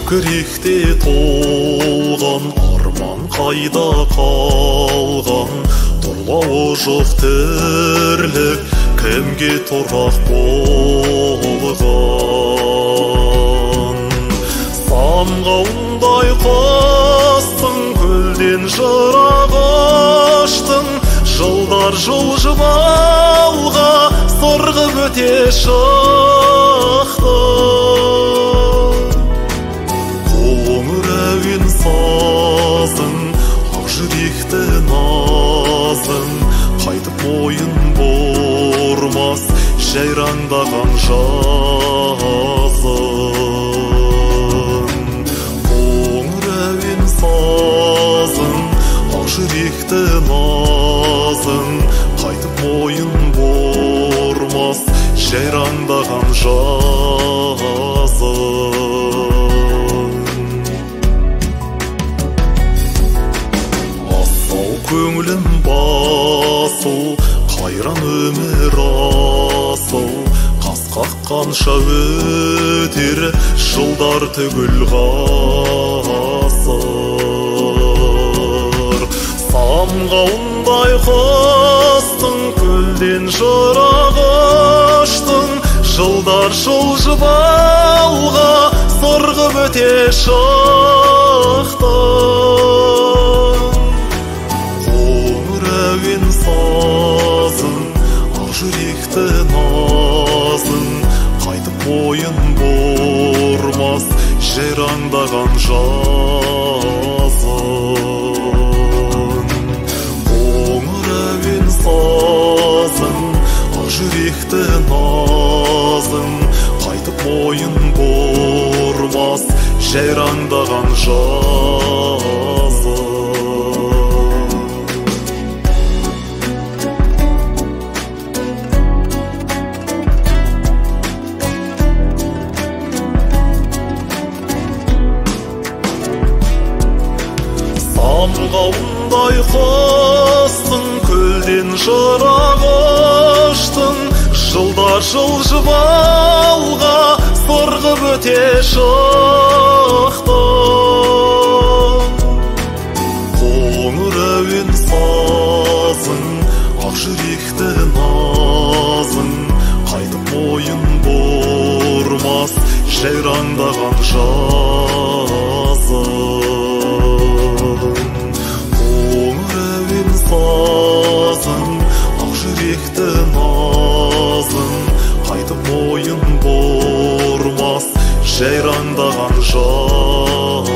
көкіректе толған арман қайда қалған, тұрлауы жоқ тірлік кімге тұрақ болған. Самғауындай құстың көлден жырақ ұштың, жылдар жылжып алға сырғып өте шықты. Қоңыр әуен сазың, ақ жүректі назың, қайтып мойын бұрмас жайраңдаған жазың. Қоңыр әуен сазың, ақ жүректі назың, қайтып мойын бұрмас жайраңдаған жазың. Асау көңілім басыл, қайран өмір асыл, қас қаққанша өтер жылдар түгіл ғасыр. Самғауындай құстың көлден жырақ ұштың, жылдар жылжып алға сырғып өте шықты. Қоңыр әуен сазың, ақ жүректі назың, қайтып мойын бұрмас жайраңдаған жазың. Қоңыр әуен сазың, ақ жүректі назың, қайтып мойын бұрмас жайраңдаған жазың. Самғауындай құстың көлден жырақ ұштың, жылдар жылжып алға сырғып өте шықты. Қоңыр әуен сазың, ақ жүректі назың, қайтып мойын бұрмас жайраңдаған жазың. Қоңыр әуен сазың, ақ жүректі назың, қайтып мойын бұрмас жайраңдаған жазың.